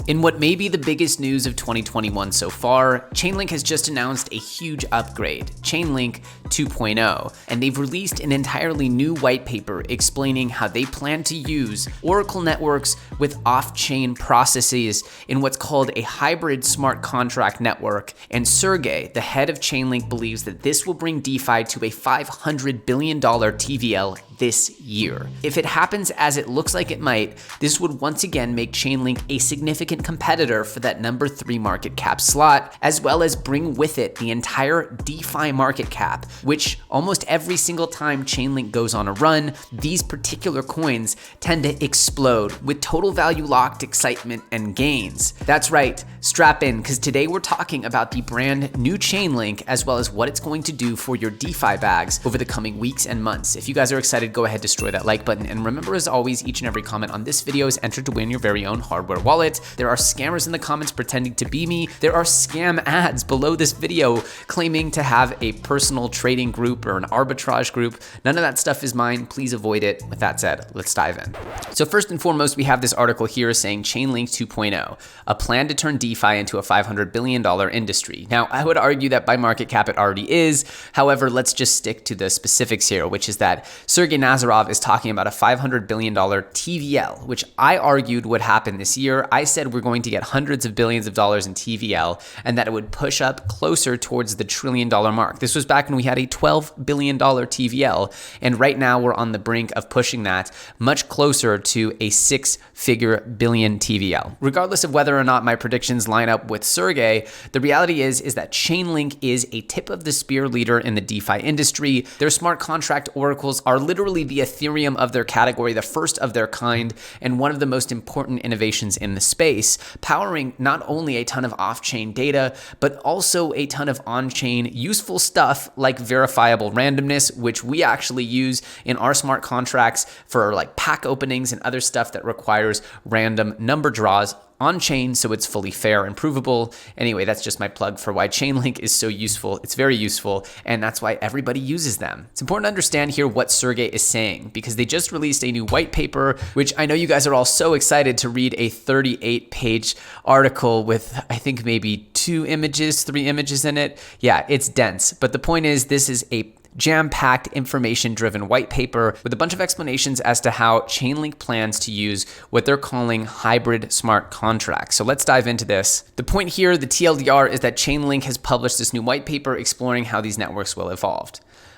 In what may be the biggest news of 2021 so far, Chainlink has just announced a huge upgrade, Chainlink 2.0, and they've released an entirely new white paper explaining how they plan to use Oracle networks with off-chain processes in what's called a hybrid smart contract network, and Sergey, the head of Chainlink, believes that this will bring DeFi to a $500 billion TVL this year. If it happens as it looks like it might, this would once again make Chainlink a significant competitor for that number 3 market cap slot, as well as bring with it the entire DeFi market cap, which almost every single time Chainlink goes on a run, these particular coins tend to explode with total value locked excitement and gains. That's right, strap in, because today we're talking about the brand new Chainlink, as well as what it's going to do for your DeFi bags over the coming weeks and months. If you guys are excited, go ahead, destroy that like button. And remember, as always, each and every comment on this video is entered to win your very own hardware wallet. There are scammers in the comments pretending to be me. There are scam ads below this video claiming to have a personal trading group or an arbitrage group. None of that stuff is mine. Please avoid it. With that said, let's dive in. So first and foremost, we have this article here saying Chainlink 2.0, a plan to turn DeFi into a $500 billion industry. Now, I would argue that by market cap it already is. However, let's just stick to the specifics here, which is that Sergey Nazarov is talking about a $500 billion TVL, which I argued would happen this year. I said we're going to get hundreds of billions of dollars in TVL and that it would push up closer towards the $1 trillion mark. This was back when we had a $12 billion TVL, and right now we're on the brink of pushing that much closer to a 6-figure billion TVL. Regardless of whether or not my predictions line up with Sergey, the reality is that Chainlink is a tip of the spear leader in the DeFi industry. Their smart contract oracles are literally the Ethereum of their category, the first of their kind, and one of the most important innovations in the space, powering not only a ton of off-chain data, but also a ton of on-chain useful stuff like verifiable randomness, which we actually use in our smart contracts for like pack openings and other stuff that requires random number draws on chain, so it's fully fair and provable. Anyway, that's just my plug for why Chainlink is so useful. It's very useful, and that's why everybody uses them. It's important to understand here what Sergey is saying, because they just released a new white paper, which I know you guys are all so excited to read, a 38-page article with, I think, maybe 3 images in it. Yeah, it's dense, but the point is, this is a jam-packed, information-driven white paper with a bunch of explanations as to how Chainlink plans to use what they're calling hybrid smart contracts. So let's dive into this. The point here, the TLDR, is that Chainlink has published this new white paper exploring how these networks will evolve.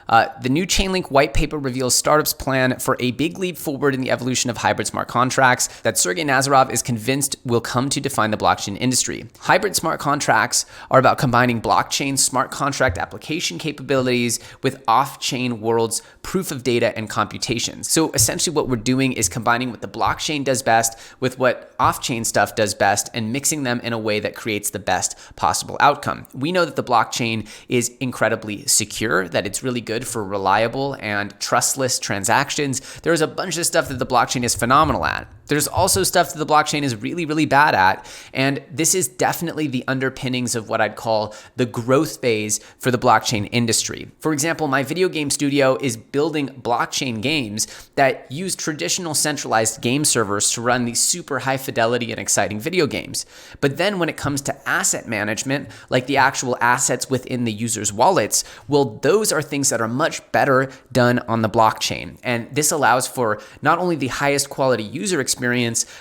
The new Chainlink white paper reveals startups' plan for a big leap forward in the evolution of hybrid smart contracts that Sergey Nazarov is convinced will come to define the blockchain industry. Hybrid smart contracts are about combining blockchain smart contract application capabilities with off-chain worlds, proof of data, and computations. So essentially what we're doing is combining what the blockchain does best with what off-chain stuff does best and mixing them in a way that creates the best possible outcome. We know that the blockchain is incredibly secure, that it's really good for reliable and trustless transactions. There's a bunch of stuff that the blockchain is phenomenal at. There's also stuff that the blockchain is really, really bad at. And this is definitely the underpinnings of what I'd call the growth phase for the blockchain industry. For example, my video game studio is building blockchain games that use traditional centralized game servers to run these super high fidelity and exciting video games. But then when it comes to asset management, like the actual assets within the user's wallets, well, those are things that are much better done on the blockchain. And this allows for not only the highest quality user experience,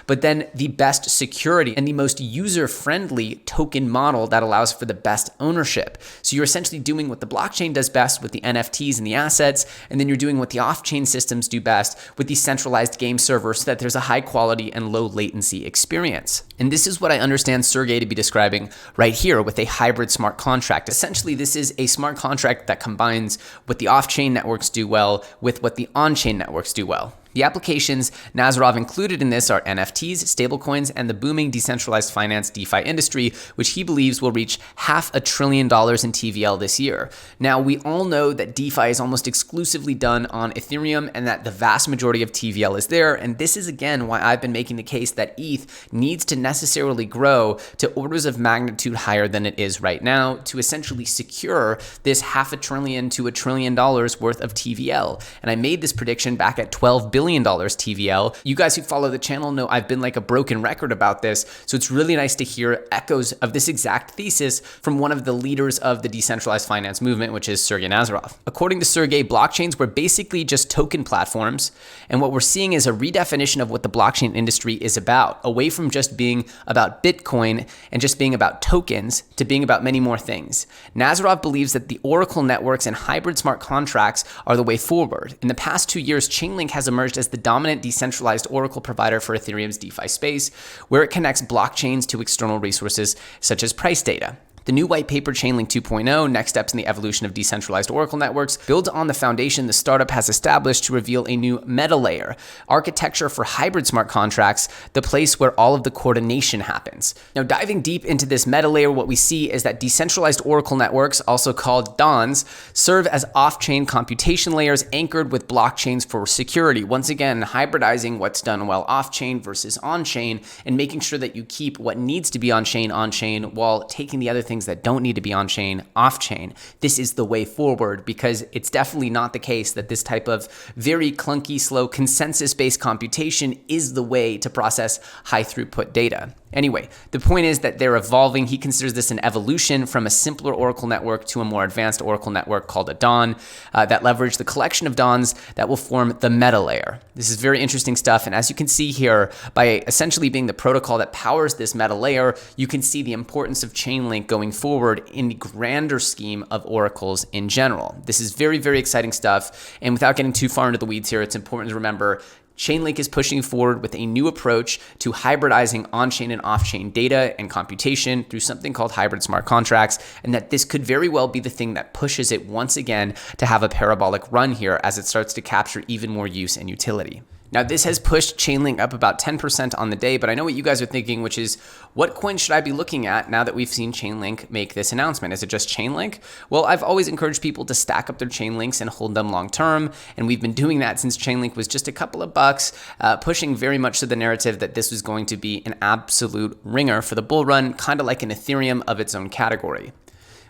but then the best security and the most user-friendly token model that allows for the best ownership. So you're essentially doing what the blockchain does best with the NFTs and the assets, and then you're doing what the off-chain systems do best with the centralized game server so that there's a high quality and low latency experience. And this is what I understand Sergey to be describing right here with a hybrid smart contract. Essentially, this is a smart contract that combines what the off-chain networks do well with what the on-chain networks do well. The applications Nazarov included in this are NFTs, stablecoins, and the booming decentralized finance DeFi industry, which he believes will reach $500 billion in TVL this year. Now, we all know that DeFi is almost exclusively done on Ethereum and that the vast majority of TVL is there. And this is, again, why I've been making the case that ETH needs to necessarily grow to orders of magnitude higher than it is right now to essentially secure this $500 billion to $1 trillion worth of TVL. And I made this prediction back at $12 billion billion TVL. You guys who follow the channel know I've been like a broken record about this, so it's really nice to hear echoes of this exact thesis from one of the leaders of the decentralized finance movement, which is Sergey Nazarov. According to Sergey, blockchains were basically just token platforms, and what we're seeing is a redefinition of what the blockchain industry is about, away from just being about Bitcoin and just being about tokens to being about many more things. Nazarov believes that the Oracle networks and hybrid smart contracts are the way forward. In the past 2 years, Chainlink has emerged as the dominant decentralized Oracle provider for Ethereum's DeFi space, where it connects blockchains to external resources such as price data. The new white paper, Chainlink 2.0, Next Steps in the Evolution of Decentralized Oracle Networks, builds on the foundation the startup has established to reveal a new meta layer, architecture for hybrid smart contracts, the place where all of the coordination happens. Now, diving deep into this meta layer, what we see is that decentralized Oracle networks, also called DONs, serve as off-chain computation layers anchored with blockchains for security. Once again, hybridizing what's done well off-chain versus on-chain and making sure that you keep what needs to be on-chain while taking the other things that don't need to be on-chain, off-chain. This is the way forward because it's definitely not the case that this type of very clunky, slow, consensus-based computation is the way to process high-throughput data. Anyway, the point is that they're evolving. He considers this an evolution from a simpler Oracle network to a more advanced Oracle network called a DON that leverage the collection of DONs that will form the meta layer. This is very interesting stuff. And as you can see here, by essentially being the protocol that powers this meta layer, you can see the importance of Chainlink going forward in the grander scheme of oracles in general. This is very, very exciting stuff. And without getting too far into the weeds here, it's important to remember Chainlink is pushing forward with a new approach to hybridizing on-chain and off-chain data and computation through something called hybrid smart contracts, and that this could very well be the thing that pushes it once again to have a parabolic run here as it starts to capture even more use and utility. Now, this has pushed Chainlink up about 10% on the day, but I know what you guys are thinking, which is, what coin should I be looking at now that we've seen Chainlink make this announcement? Is it just Chainlink? Well, I've always encouraged people to stack up their Chainlinks and hold them long term, and we've been doing that since Chainlink was just a couple of bucks, pushing very much to the narrative that this was going to be an absolute ringer for the bull run, kind of like an Ethereum of its own category.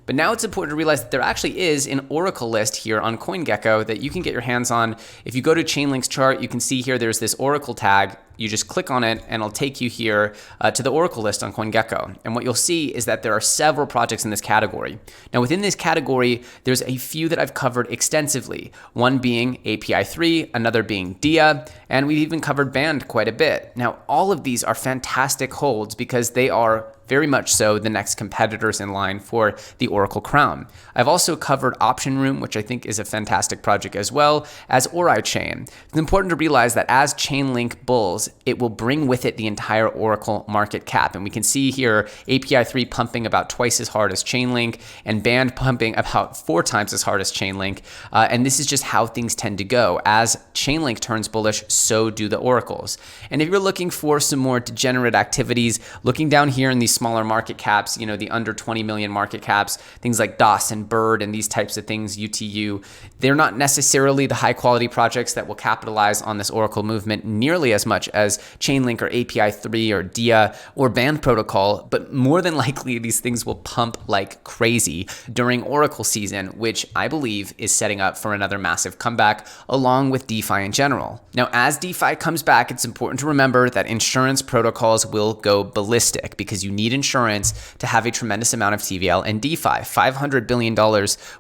But now it's important to realize that there actually is an Oracle list here on CoinGecko that you can get your hands on. If you go to Chainlink's chart, you can see here there's this Oracle tag. You just click on it and it'll take you here to the Oracle list on CoinGecko. And what you'll see is that there are several projects in this category. Now within this category, there's a few that I've covered extensively, one being API3, another being Dia, and we've even covered Band quite a bit. Now all of these are fantastic holds because they are very much so the next competitors in line for the Oracle crown. I've also covered Option Room, which I think is a fantastic project, as well as Ori Chain. It's important to realize that as Chainlink bulls, it will bring with it the entire Oracle market cap. And we can see here API3 pumping about twice as hard as Chainlink and Band pumping about 4 times as hard as Chainlink. And this is just how things tend to go. As Chainlink turns bullish, so do the oracles. And if you're looking for some more degenerate activities, looking down here in these smaller market caps, you know, the under 20 million market caps, things like DOS and Bird and these types of things, UTU, they're not necessarily the high quality projects that will capitalize on this Oracle movement nearly as much as Chainlink or API3 or Dia or Band Protocol, but more than likely these things will pump like crazy during Oracle season, which I believe is setting up for another massive comeback along with DeFi in general. Now, as DeFi comes back, it's important to remember that insurance protocols will go ballistic because you need insurance to have a tremendous amount of TVL and DeFi. $500 billion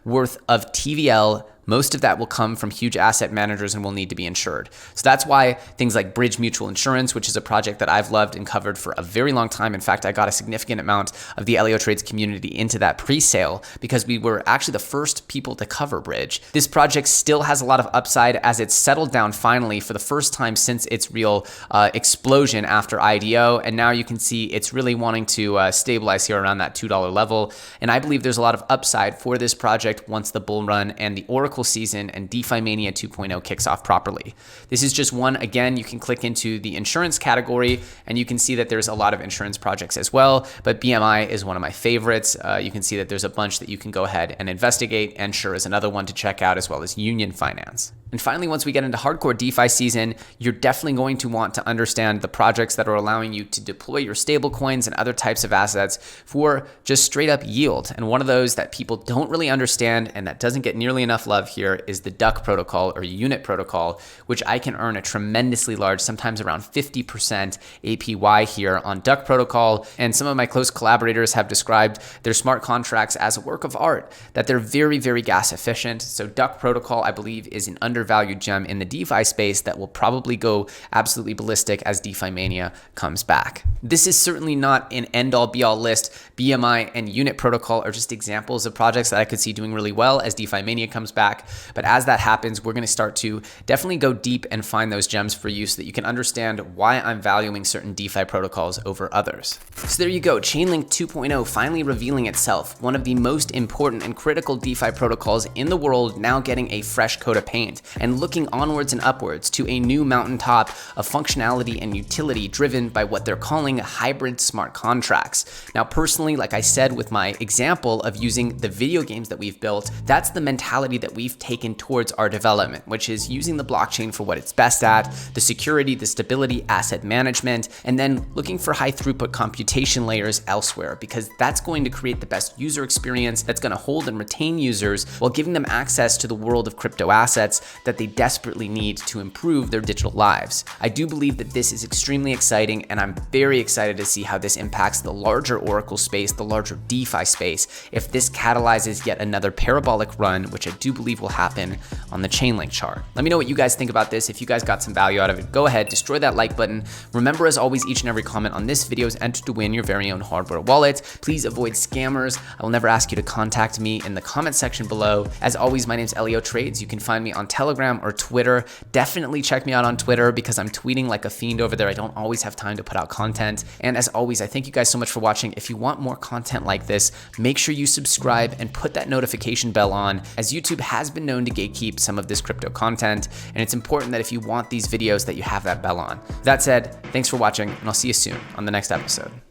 worth of TVL. Most of that will come from huge asset managers and will need to be insured. So that's why things like Bridge Mutual Insurance, which is a project that I've loved and covered for a very long time. In fact, I got a significant amount of the LEO Trades community into that pre-sale because we were actually the first people to cover Bridge. This project still has a lot of upside as it's settled down finally for the first time since its real explosion after IDO. And now you can see it's really wanting to stabilize here around that $2 level. And I believe there's a lot of upside for this project once the bull run and the Oracle season and DeFi Mania 2.0 kicks off properly. This is just one. Again, you can click into the insurance category and you can see that there's a lot of insurance projects as well, but BMI is one of my favorites. You can see that there's a bunch that you can go ahead and investigate. Ensure is another one to check out, as well as Union Finance. And finally, once we get into hardcore DeFi season, you're definitely going to want to understand the projects that are allowing you to deploy your stablecoins and other types of assets for just straight up yield. And one of those that people don't really understand and that doesn't get nearly enough love here is the Duck protocol or unit protocol, which I can earn a tremendously large, sometimes around 50% APY here on Duck protocol. And some of my close collaborators have described their smart contracts as a work of art, that they're very, very gas efficient. So Duck protocol, I believe, is an undervalued gem in the DeFi space that will probably go absolutely ballistic as DeFi mania comes back. This is certainly not an end-all be-all list. BMI and unit protocol are just examples of projects that I could see doing really well as DeFi mania comes back. But as that happens, we're going to start to definitely go deep and find those gems for you so that you can understand why I'm valuing certain DeFi protocols over others. So there you go, Chainlink 2.0 finally revealing itself, one of the most important and critical DeFi protocols in the world, now getting a fresh coat of paint and looking onwards and upwards to a new mountaintop of functionality and utility driven by what they're calling hybrid smart contracts. Now, personally, like I said with my example of using the video games that we've built, that's the mentality that we've taken towards our development, which is using the blockchain for what it's best at, the security, the stability, asset management, and then looking for high throughput computation layers elsewhere, because that's going to create the best user experience that's going to hold and retain users while giving them access to the world of crypto assets that they desperately need to improve their digital lives. I do believe that this is extremely exciting, and I'm very excited to see how this impacts the larger Oracle space, the larger DeFi space, if this catalyzes yet another parabolic run, which I do believe will happen on the Chainlink chart. Let me know what you guys think about this. If you guys got some value out of it, go ahead, destroy that like button. Remember, as always, each and every comment on this video is entered to win your very own hardware wallet. Please avoid scammers. I will never ask you to contact me in the comment section below. As always, my name's Elio Trades. You can find me on Telegram or Twitter. Definitely check me out on Twitter because I'm tweeting like a fiend over there. I don't always have time to put out content. And as always, I thank you guys so much for watching. If you want more content like this, make sure you subscribe and put that notification bell on, as YouTube has been known to gatekeep some of this crypto content. And it's important that if you want these videos that you have that bell on. That said, thanks for watching, and I'll see you soon on the next episode.